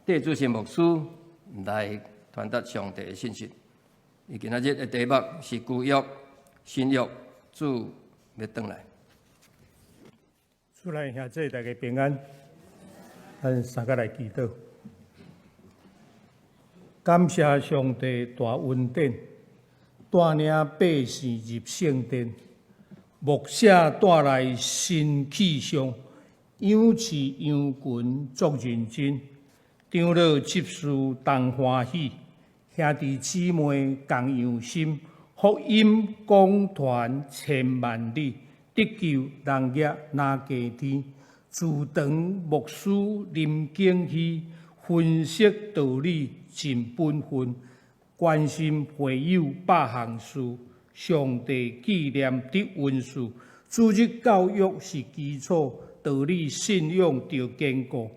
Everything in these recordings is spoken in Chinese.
戴主席牧师来传达上帝的信息。伊今仔日的题目是旧约、新约，主要转来。主内兄弟大家平安，咱三个来祈祷。感谢上帝大恩典，带领百姓入圣殿，牧者带来新气象，养翅羊群作认真，长老执事同欢喜，兄弟姊妹共用心，福音广传千万里，得救人业哪加天。自长牧师林敬熙分析道理尽本分，关心会友百项事，上帝纪念得恩事。主日教育是基础，道理信仰就坚固。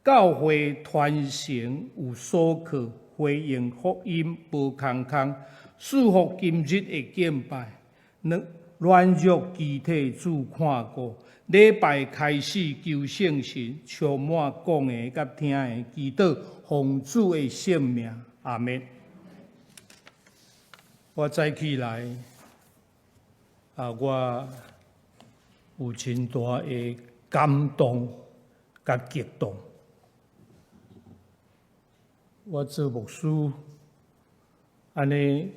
教会传承有所靠，回应福音无空空。祝福今日的敬拜，软弱肢体主看过。礼拜开始求圣神，充满讲的甲听的，祈祷奉主的圣名，阿们。我早起来，我有真大的感动甲激动。我做牧师，安尼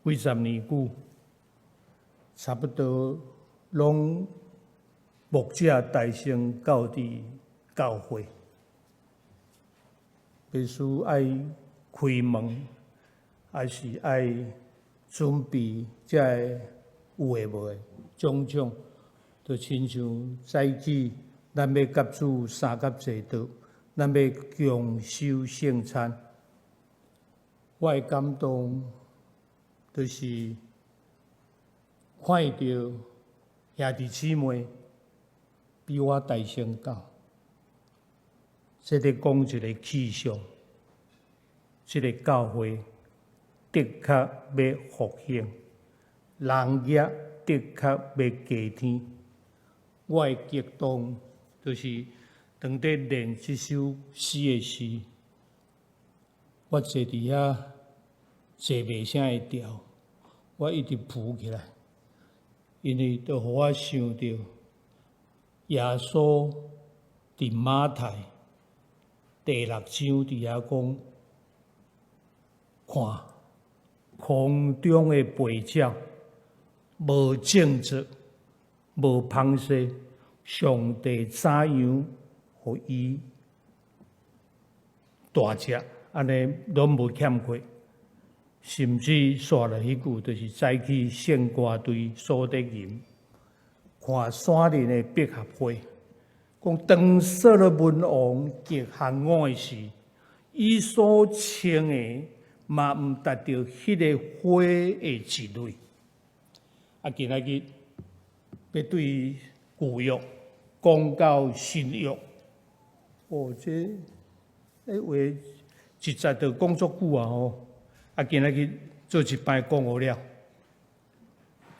几十年久，差不多拢牧者大声教伫教会，必须爱开门，还是爱准备才会有诶无诶，种种，就亲像早起，咱要甲主三甲祭祷，咱要共修圣餐。我诶感动，就是看到兄弟姊妹比我大声教，这个讲一个气象，这个教会的确要复兴，人业的确要加添。我的激动就是当在练这首诗的时，我坐伫遐坐袂啥会调，我一直浮起来，因为都互我想到耶稣伫马太第6章伫遐讲，看空中的飞鸟，无种植，无芳势，上帝怎样互伊大只，安尼拢无欠缺。甚至刷了迄句，就是早起圣歌队所得吟，看山林的百合花，讲当所罗门王极项我的时，伊所穿的嘛毋达到迄个花的一类。今仔日要对旧约讲到新约，这话实在着讲足久啊吼。今仔日做一摆讲好了，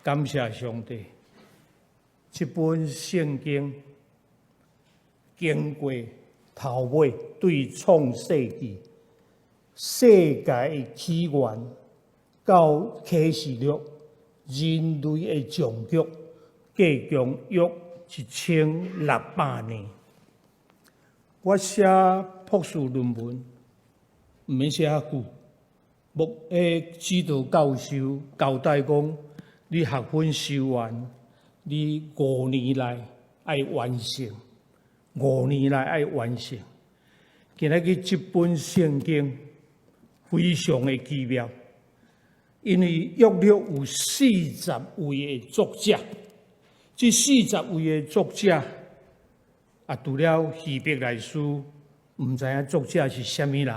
感谢上帝，这本圣经经过头尾对创世纪世界的起源到启示录人类的终局，计共约1600年。我写博士论文，毋免写遐久。指导教授交代讲，你学分修完，你5年内爱完成，5年内爱完成。今仔日这本圣经非常的奇妙，因为约略有40位的作者，这40位的作者除了希伯来书，毋知影作者是啥物人。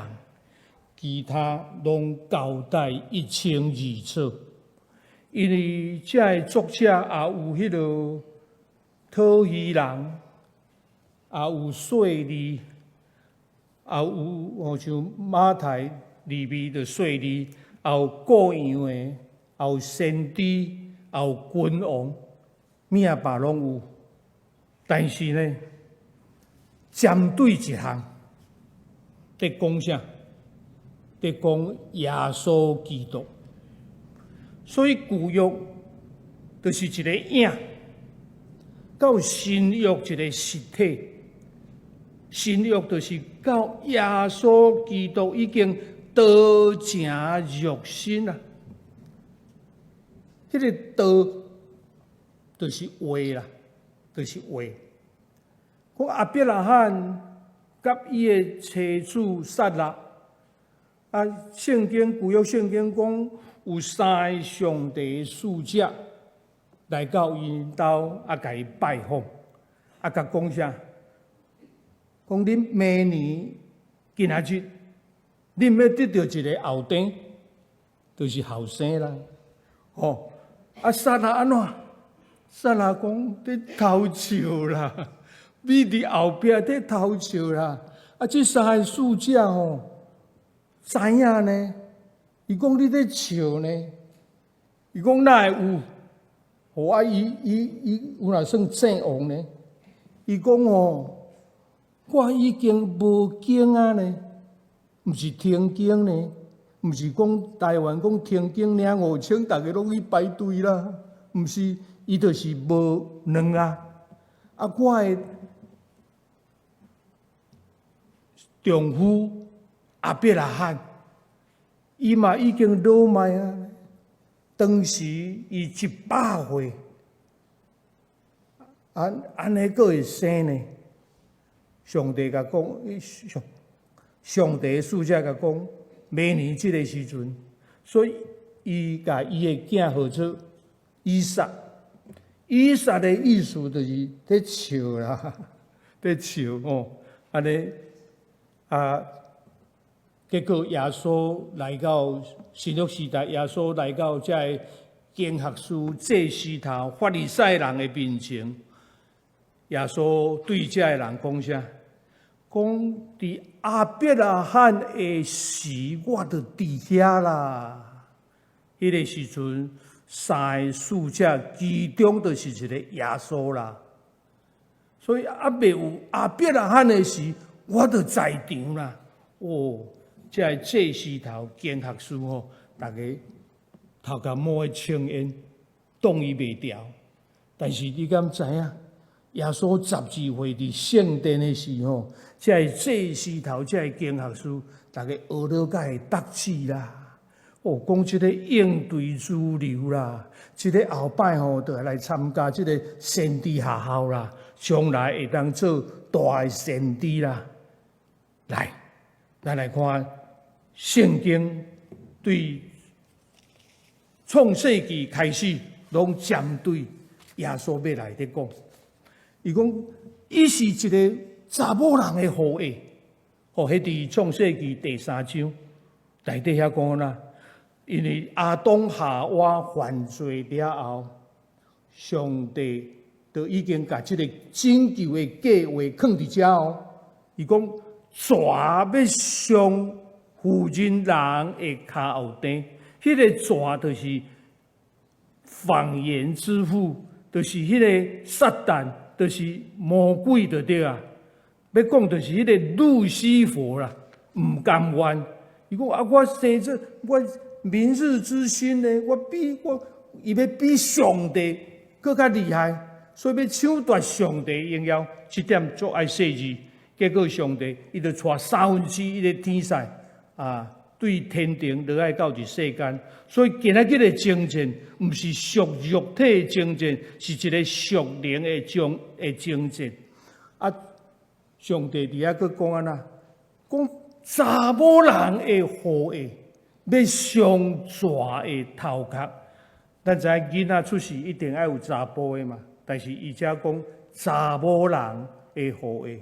其他拢交代一清二楚，因为这个作者也有迄个讨鱼人，也有税吏，也有像马太利未的税吏，也有各样的，也有先知，也有君王，咩吧拢有。但是呢，针对一项，在讲啥？在讲耶稣基督。所以旧约就是一个影，到新约一个实体。新约就是到耶稣基督已经道成肉身啦。迄个道就是话啦，就是话。讲亚伯拉罕甲伊的妻子撒拉，圣经旧约圣经讲有3个上帝使者来到因兜，甲伊拜访，甲讲啥？讲恁明年今仔日，恁要得到一个后弟，就是后生啦。撒拉安怎？撒拉讲伫偷笑啦，你伫后壁伫偷笑啦。这3个使者知影呢？伊讲你伫笑呢？伊讲哪会有？伊有哪算正王呢？伊讲我已经无经啊呢，毋是听经呢，毋是讲台湾讲听经领5千，大家拢去排队啦，毋是，伊就是无能啊。我的丈夫亚伯拉罕，伊嘛已经老迈啊，当时伊100岁，安尼佫会生呢？上帝甲讲，上帝的使者甲讲，明年这个时阵，所以伊甲伊的囝号做以撒。以撒的意思就是在笑啦，在笑安尼结果耶稣来到新约时代，耶稣来到这个经学士、祭司头、法利赛人的面前，耶稣对这个人讲啥？讲伫亚伯拉罕的时，我就伫遐啦。迄个时阵，3个使者其中就是一个耶稣啦。所以未有亚伯拉罕的时，我就在场啦。这个祭司头经学士大家头壳摸的青烟，挡伊袂掉。但是你敢知影？耶稣12岁伫圣殿的时候，这个祭司头，这个经学士，大家学了甲会得志啦。讲这个应对主流啦，这个后摆就来参加这个先知学校啦，将来会当做大的先知啦。来，咱来看圣经对创世纪开始，拢针对耶稣要来的讲。伊讲，伊是一个查某人的后裔，迄伫创世纪第3章内底遐讲啦，因为亚当夏娃犯罪了后，上帝就已经把这个拯救的计划放伫遮伊讲，蛇要上妇人的脚后底，迄个蛇就是谎言之父，就是迄个撒旦。就是魔鬼就对啊，要讲就是迄个路西佛啦，唔甘愿。伊讲我生这我明日之星呢，伊要比上帝更加厉害，所以要抢夺上帝荣耀，这点足爱细致。结果上帝伊就带1/3的天使对天庭落来到这世间，所以今仔日的征战，毋是属肉体的征战，是一个属灵的征战。上帝伫遐佫讲安那，讲查某人的后裔要上蛇的头壳。咱知影囡仔出世一定要有查甫的嘛，但是伊遮讲查某人的后裔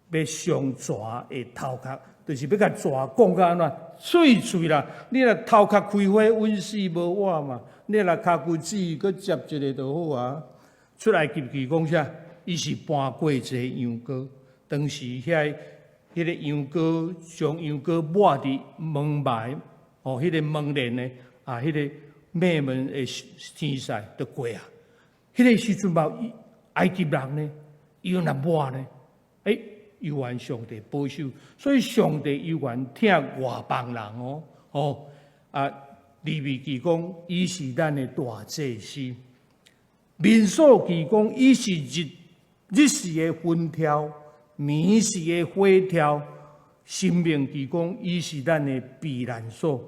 要上蛇的头壳。就是要甲蛇讲到安怎碎啦！你若头壳开花，温死无我嘛。你若骹骨子佮接一个就好啊。出来记讲啥？伊是搬过一个羊羔，当时迄个羊羔将羊羔抹伫门外，迄个门帘呢迄个门的天使就过啊。迄个时阵嘛，埃及人呢，伊用来抹呢，有愿上帝保守，所以上帝有愿听外邦人利未记讲，伊是咱的大祭司；民数记讲，伊是日时的分条，年时的火条；申命记讲，伊是咱的避难所；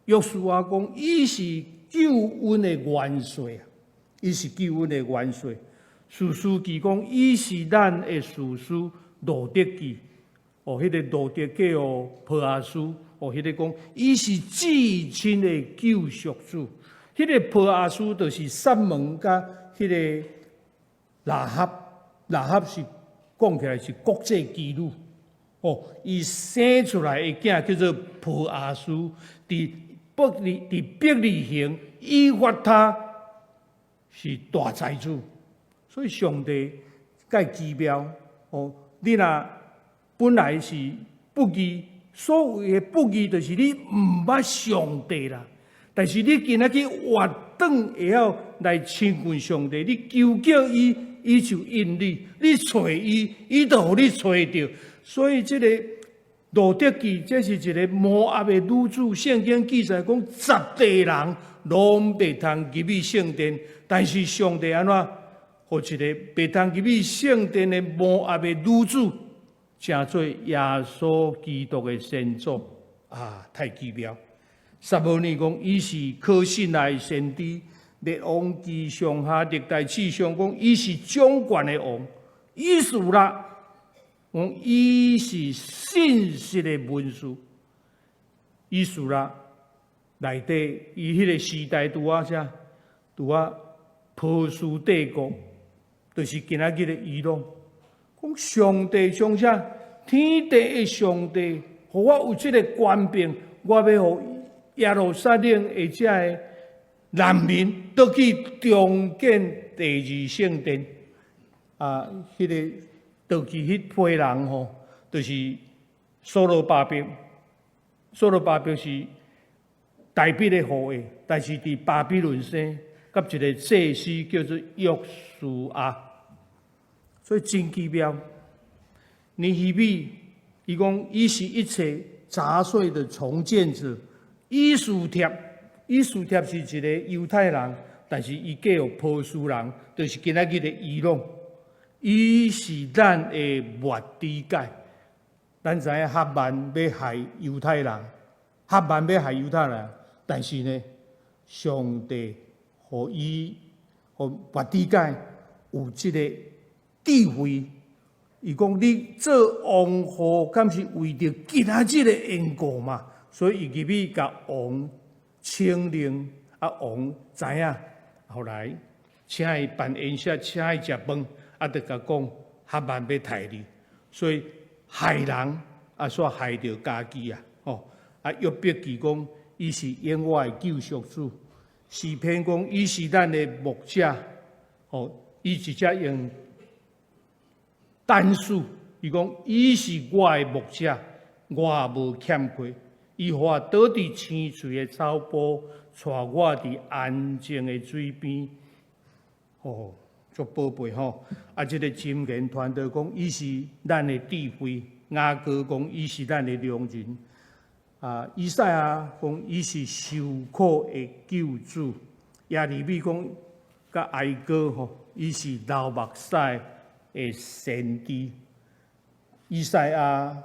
约书亚讲，伊是救恩的元帅，伊是救恩的元帅；士师记讲，伊是咱的士师；路德记，迄个路德记波阿斯。迄个讲，伊是至亲的救赎主。迄个波阿斯就是撒门甲迄个拉哈是讲起来是国际妓女。伊生出来的囝叫做波阿斯，伫伯利恒以法他是大财主。所以上帝甲奇妙你若本来是不义。所谓的不义，就是你毋捌上帝啦。但是你今仔去活转，会晓来亲近上帝。你求叫伊，伊就应你；你找伊，伊就互你找着。所以这个路德记，这是一个摩押的女子。圣经记载讲，10地人拢袂通入去圣殿，但是上帝安怎，互一个袂通入去圣殿的摩押的女子。成做耶稣基督的先祖太奇妙！撒母耳讲，伊是可信赖的先知，列王记上下历代志上讲，伊是掌权的王。意思啦，讲伊是信实的文书。意思啦，内底伊迄个时代拄啊波斯帝国，就是今仔日的伊朗。讲上帝上啥？天地的上帝，互我有这个权柄，我要互耶路撒冷的这个难民倒去重建第二圣殿。迄个倒去迄批人就是所罗巴伯。所罗巴伯是大卫的后裔，但是伫巴比伦生，甲一个祭司叫做约书亚，所以真奇妙。尼希米伊讲，伊是一切杂碎的重建者。以斯帖是一个犹太人，但是伊嫁予波斯人，就是今仔日的伊朗。伊是咱的末底改。咱知影哈曼要害犹太人，但是呢，上帝互末底改有这个智慧。伊讲你做王后，敢是为着今仔日的缘故嘛？所以伊入去甲王请令，王知影，后来请伊办宴席，请伊食饭，就甲讲哈曼要杀你，所以害人煞害着家己约伯记讲伊是永远的救赎主，诗篇讲伊是咱的牧者，伊直接用单数，伊讲伊是我的牧者，我也无欠亏。伊互我倒伫青翠的草坡，带我伫安静的水边，足宝贝这个箴言传道讲，伊是咱的智慧；雅歌讲，伊是咱的良人；以赛亚讲，伊是受苦的救主；耶利米讲，甲哀歌伊是流目屎的先知。以赛亚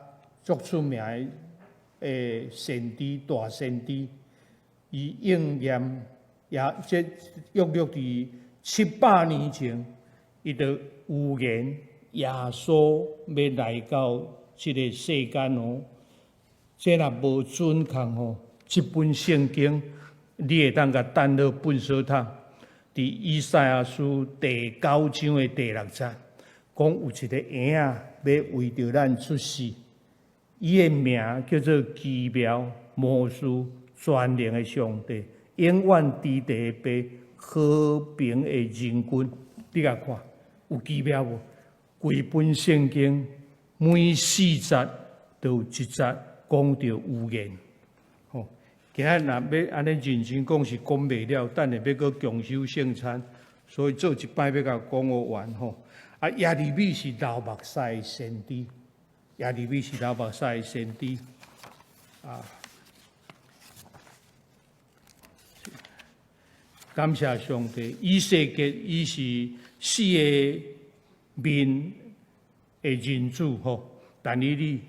足出名的先知，大先知，伊应验这约伫700年前，伊就预言耶稣要来到这个世间这若无准确这本圣经你会当甲等到本所读，伫以赛亚书第9章的第6节，讲有一个婴仔要为着咱出世。伊的名叫做奇妙魔术全能的上帝，永远伫地爸，和平的人君。你甲看有奇妙无？规本圣经每4节都有1节讲到预言。今仔若要安尼认真讲是讲袂了，等下要搁强修圣餐，所以做一摆要甲讲完耶利米是流目屎的先知。亚利米是老目屎的先知啊。感谢上帝，以色列伊是四个面的人主吼，但以理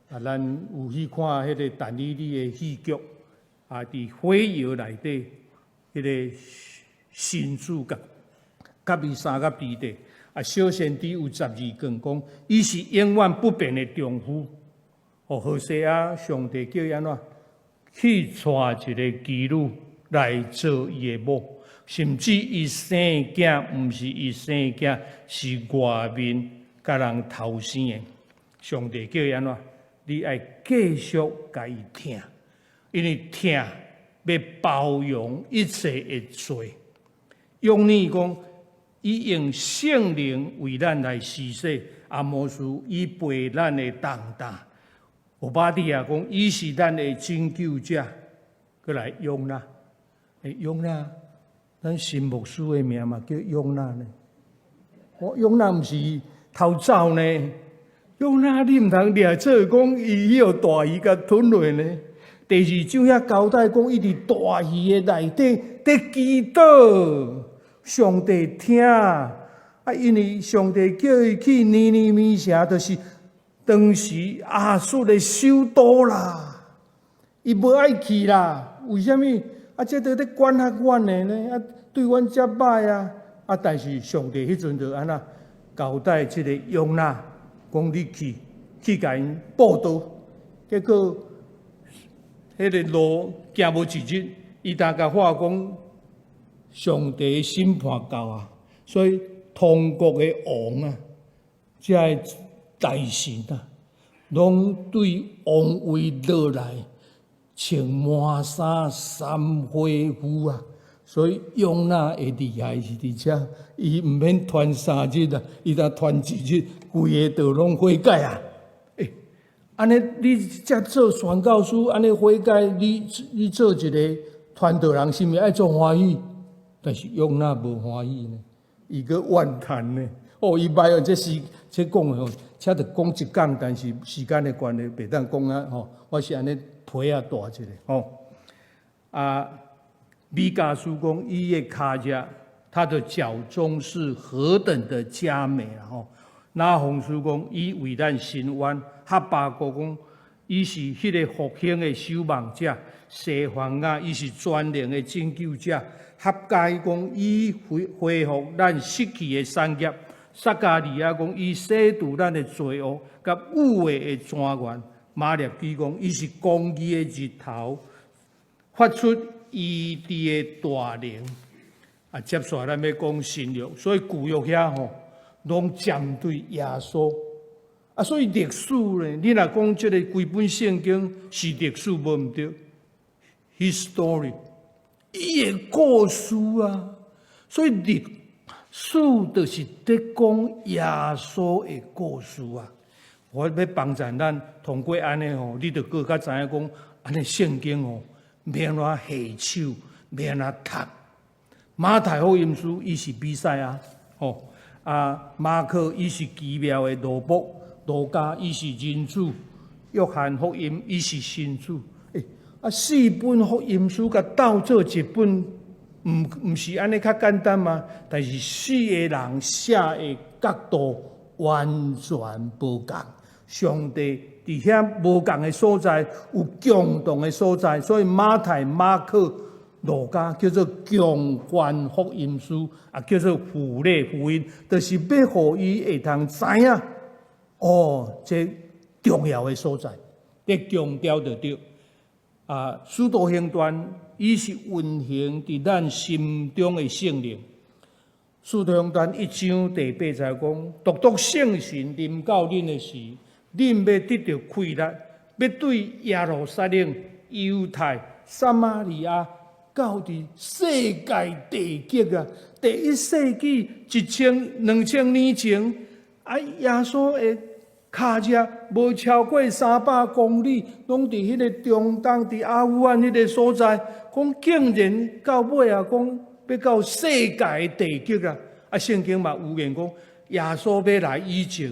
啊，咱有去看迄个但以理的戏剧啊，伫火窑内底，迄个神主甲伊三个弟弟啊，小先知有12讲讲，伊是永远不变的丈夫。哦，何西阿上帝叫伊安怎去娶一个妓女来做伊的某，甚至伊生囝毋是伊生囝，是外面甲人偷生的。上帝叫伊安怎？你爱继续甲伊听，因为听要包容一切的罪。用你讲，伊用圣灵为咱来施洗，阿摩斯伊背咱的重担。有巴底亚讲，伊是咱的拯救者，过来用啦，用啦。咱新牧师的名嘛叫用啦呢。我用啦，毋是偷走呢。用啦，你毋通掠做讲伊迄大鱼甲吞落呢。第二章遐交代讲，伊伫大鱼的内底伫祈祷，上帝听啊，因为上帝叫伊去尼尼微城，就是当时亚述的首都啦，伊无爱去啦。为什么？啊，这都咧管辖阮的呢？啊，对阮遮歹啊！啊，但是上帝迄阵就安那交代这个用啦，讲你去甲因报道，结果迄个路行无一日，伊大甲话讲，上帝的审判到啊，所以通国的王啊，这大神啊，拢对王位落来，穿满衫三花夫啊，所以用那会厉害是伫遮，伊毋免传3日啊，伊若传1日，规个道拢悔改啊！安尼你才做宣教师，安尼悔改，你做一个传道人，是毋是爱做欢喜？但是用那无欢喜呢，伊个怨叹呢。哦，伊歹哦，这讲的吼，且着讲一讲，但是时间的关系，袂当讲啊吼。我是安尼皮啊大一个吼。啊，米迦书讲伊的骹脚，他的脚中是何等的佳美啊！吼。那红书讲伊为咱伸冤，哈巴谷讲伊是迄个复兴的守望者，西番雅伊是全能的拯救者，哈该讲伊恢复咱失去的产业。撒加利亚讲，伊洗除咱的罪恶，甲污秽的泉源。马列基讲，伊是公义的日头，发出医治的大能。啊，接下来咱要讲新约，所以旧约遐吼，拢针对耶稣。啊，所以历史呢，你若讲这个规本圣经是历史无毋对 ，history， 伊的故事啊，所以历史就是在讲耶稣的故事啊！我要帮助咱通过安尼吼，你就更加知影讲，安尼圣经吼，免怎下手，免怎读。马太福音书伊是比赛啊，吼啊，马可伊是奇妙的罗卜，路加伊是人子，约翰福音伊是神子。4本福音书甲斗做一本。毋是安尼较简单吗？但是4个人写的角度完全无共，上帝伫遐无共的所在，有共同的所在，所以马太、马可、路加叫做共观福音书，啊叫做符类福音，就是要互伊会通知影，哦，这重要的所在，得强调就对。啊，使徒行传。伊是运行伫咱心中的圣灵。使徒行传1章第8节讲：独独圣神临到恁的时，恁要得到气力，要对耶路撒冷、犹太、撒玛利亚，到伫世界地极啊！第1世纪2000年前，啊，耶稣的脚脚无超过300公里，拢伫迄个中东伫阿富汗迄个所在。讲竟然到尾啊，讲要到世界地极啊！啊，圣经嘛有言讲，耶稣要来以前，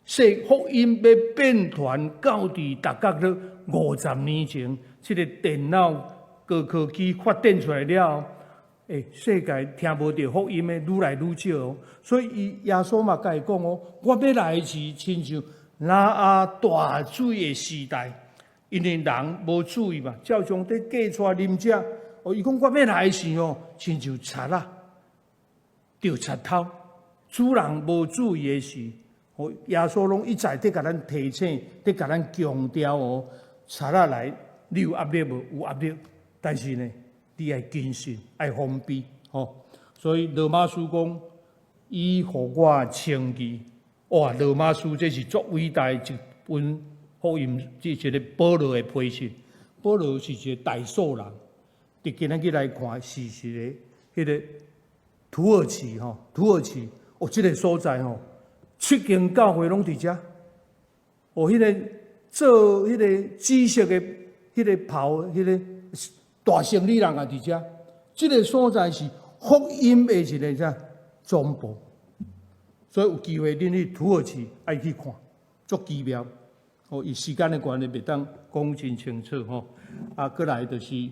说福音要变传到伫大概咧50年前，这个电脑高科技发展出来了后，世界听无到福音的愈来愈少哦。所以耶稣嘛甲伊讲哦，我要来是亲像挪亚大水的时代，因为人无注意嘛，照上帝嫁出啉食。哦，伊讲我要来是哦，亲像贼啊，着贼头，主人无注意的时，哦，耶稣拢一再伫甲咱提醒，伫甲咱强调哦，贼仔来，你有压力无？有压力，但是呢，你爱谨慎，爱封闭，哦。所以罗马书讲，伊互我称义。哇，罗马书这是足伟大一本福音，这是一个保罗的批信。保罗是一个大数人。今仔日来看，是一个迄个土耳其吼，土耳其哦，这个所在吼，7间教会拢伫遮。哦，迄个做迄个知识的迄个袍，迄个大生理人也伫遮。这个所在是福音的一个啥总部，所以有机会恁去土耳其爱去看，足奇妙。哦，以时间的关系，袂当讲真清楚吼。过来就是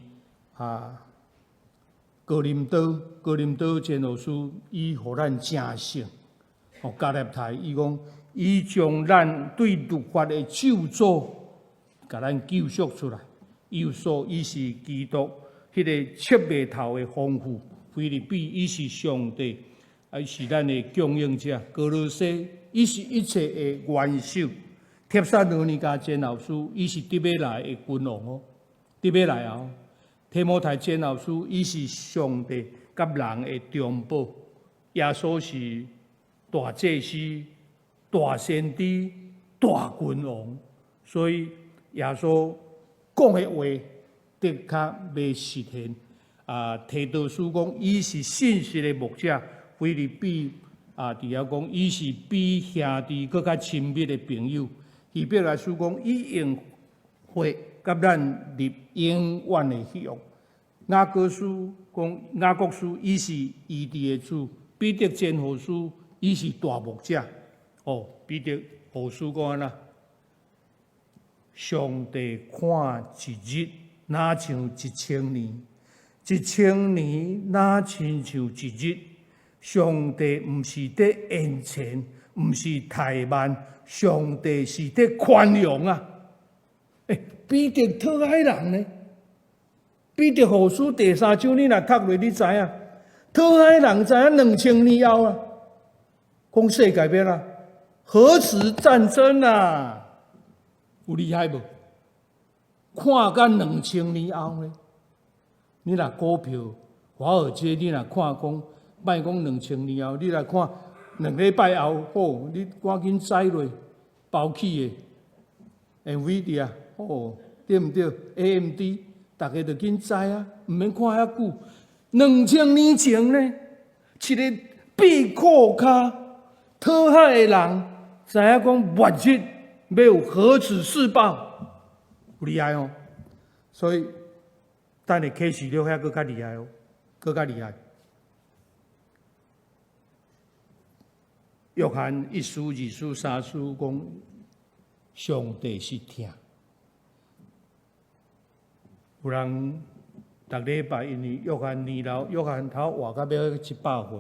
哥林多前后书，伊互咱正信。哦，加勒台伊讲，伊将咱对律法的咒诅，甲咱救赎出来。又说，伊是基督迄个切袂透的丰富。腓立比，伊是上帝，伊是咱的供应者。哥罗西，伊是一切的元首。帖撒罗尼迦前后书，伊是得要来的君王哦，得要来啊！提摩太前后书，伊是上帝甲人的中保。耶稣是大祭司、大先知、大君王，所以耶稣讲的话的确未实现。提多书讲，伊是信实的牧者。腓立比伫遐讲，伊是比兄弟更较亲密的朋友。希伯来书讲，伊用血甲咱立永远的约。雅各书讲，雅各书伊是伊地的主。彼得前后书伊是大牧者。哦，彼得后书讲安那，上帝看一日，哪像1000年；1000年哪亲像一日。上帝毋是在延前，毋是怠慢。上帝是在宽容啊！彼得讨爱人呢？彼得后书第3章，你若读落，你知影，讨爱人知影2000年后啊，讲世界变啊，核子战争啊，有厉害无？看到2000年后呢？你若股票华尔街，你若看讲，莫讲2000年后，你来看。2礼拜后，哦，你赶紧载落包起的 NVIDIA， 哦，对毋对 ？AMD， 大家就紧载啊，毋免看遐久。2000年前呢，一个闭库卡讨海的人，知影讲末日要有核子试爆，有厉害哦。所以，等下启示了遐佫较厉害哦，佫较厉害。约翰1书、2书、3书讲，上帝是听。有人逐礼拜因为约翰年老，约翰头活到要700岁，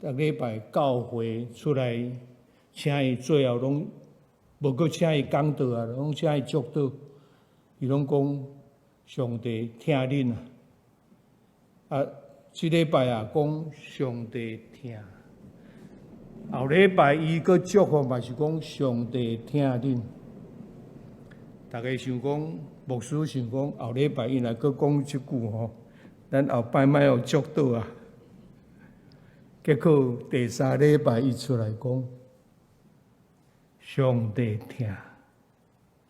逐礼拜教会出来请伊，最后拢无搁请伊讲道啊，拢请伊祝祷。伊拢讲上帝听恁啊！这礼拜啊，讲上帝听。后礼拜伊搁祝福嘛是讲上帝听恁，大家想讲牧师想讲后礼拜伊若搁讲一句吼，咱后摆莫有祝祷啊。结果第3礼拜伊出来讲，上帝听，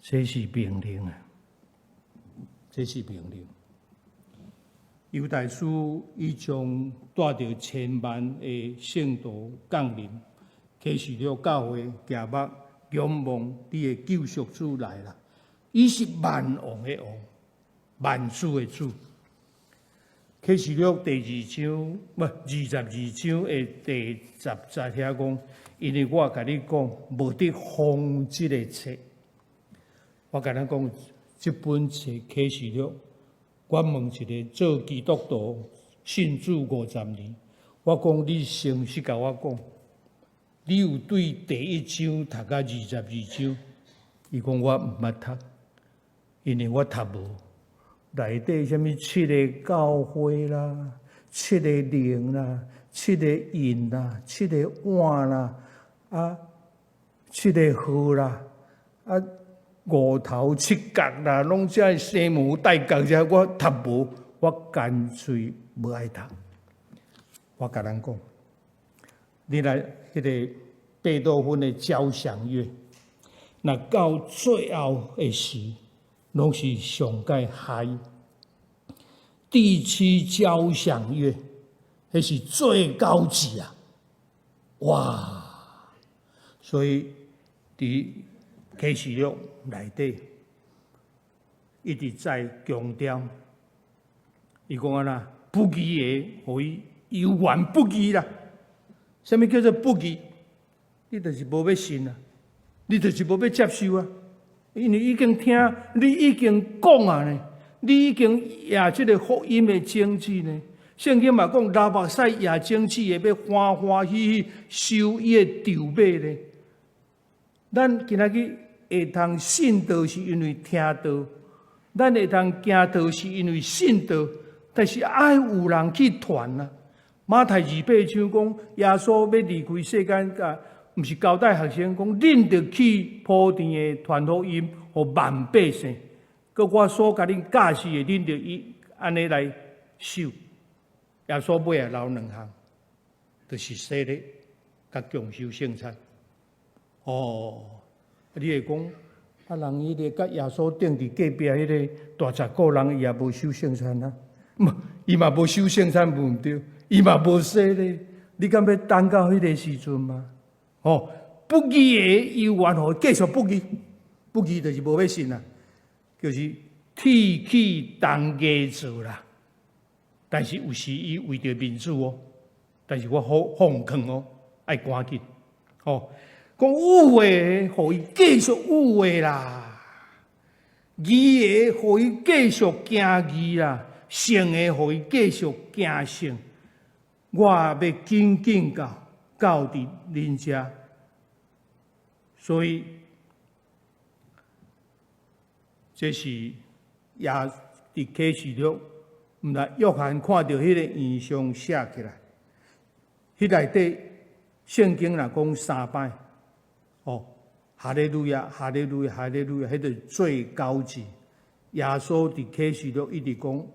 这是命令啊，这是命令。犹大书伊将带着千万的圣徒降临，启示了教会行目仰望你的救赎主来啦！伊是万王的王，万主的主。启示录第22章的第10节遐讲，因为我甲你讲，无得封即个册。我甲咱讲，即本册启示录，我问一个做基督徒信主50年，我讲你诚实甲我讲，你有对第1章读到22章？伊讲我毋捌读，因为我读无。内底什物7个教会啦，7个灵啦，7个印啦，7个碗啦，啊，7个号啦，啊，5头7角啦，拢遮生母带角遮，我读无，我干脆无爱读。我甲咱讲，你来迄个贝多芬的交响乐，那到最后的时，拢是上界嗨。第7交响乐，迄是最高级啊！哇！所以伫启示录内底一直在强调，伊讲安那不义的，互伊犹原不义啦。什么叫做不义？你就是无要信啊，你就是无要接受啊，因为已经听，你已经讲啊呢。你已经也即个福音的种子呢？圣经嘛讲，拉目屎也种子会要欢欢喜喜收伊的筹码呢。咱今仔日会通信道，是因为听道；咱会通行道，是因为信道。但是爱有人去传啊。马太28章讲，耶稣要离开世间，毋是交代学生讲，恁着去普天的传福音，互万百姓。佮我所甲恁教示的，恁着伊安尼来守。耶稣尾也留2项，就是洗礼甲强守圣餐。哦，你会讲啊？人迄个甲耶稣顶伫隔壁迄个大十个人，伊也无守圣餐啊？伊嘛无守圣餐，无毋对，伊嘛无洗礼。你敢要等到迄个时阵吗？哦，不义的犹原互继续不义，不义就是无要信啊。就是铁器当家做啦，但是有时伊为着民主哦，但是我放空哦，爱赶紧哦，讲有诶，互伊继续有诶啦；义诶，互伊继续行义啦；圣诶，互伊继续行圣。我要紧紧到伫恁遮，所以。这是也伫启示录，毋来约翰看到迄个异象写起来，迄内底圣经若讲3摆，哦，哈利路亚，哈利路亚，哈利路亚，迄个最高级。耶稣伫启示录一直讲，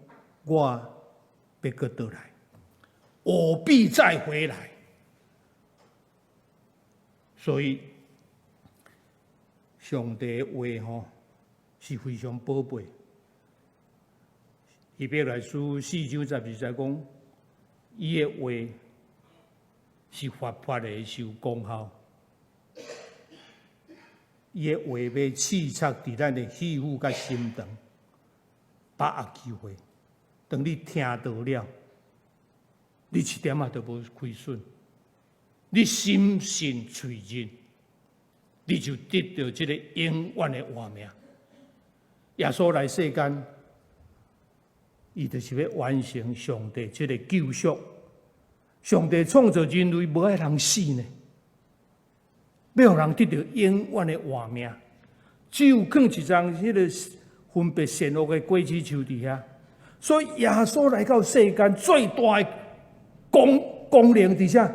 我要搁倒来，我必再回来。所以上帝的话吼。是非常宝贝。希伯来书4章12节讲，伊的话是活泼的，是有功效。伊的话要刺插伫咱的肺腑甲心肠，把握机会。当你听到了，你一点也都无亏损，你心信喙认，你就得到这个永远的活命。耶稣来世间，伊就是要完成上帝这个救赎。上帝创造人类，无爱人死呢，要让人得到永远的活命。只有放一张迄个分别善恶的果子树伫遐，所以耶稣来到世间最大的功能伫啥？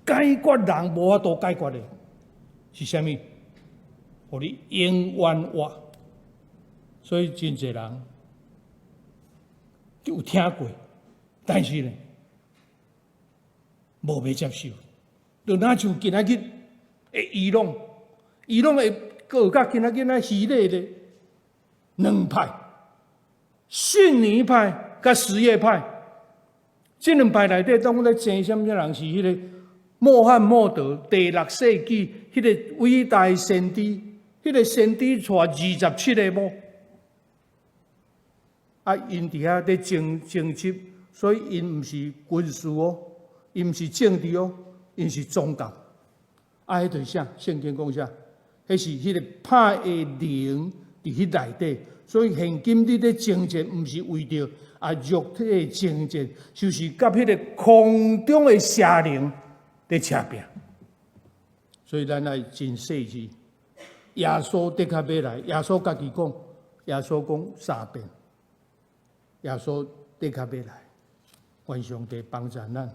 解决人无法度解决的是啥物？互你永远活。所以真侪人有听过，但是呢，无要接受。就那像今仔日的伊朗会过甲今仔日那系列的2派，逊尼派甲什叶派。这2派内底，当我咧争什么人是迄个穆罕默德第6世纪迄个伟大先知，迄个先知带27个某。因伫遐咧争执所以因毋是军事哦，因毋是政治哦，因是宗教。迄就是啥？圣经讲啥？迄是迄个拍的灵伫迄内底。所以现今你咧征战，毋是为着肉体的征战，就是甲迄个空中的邪灵咧扯拼。所以咱爱真细致。耶稣的确要来，耶稣家己讲，耶稣讲3遍，耶稣的确要来。愿上帝帮助咱。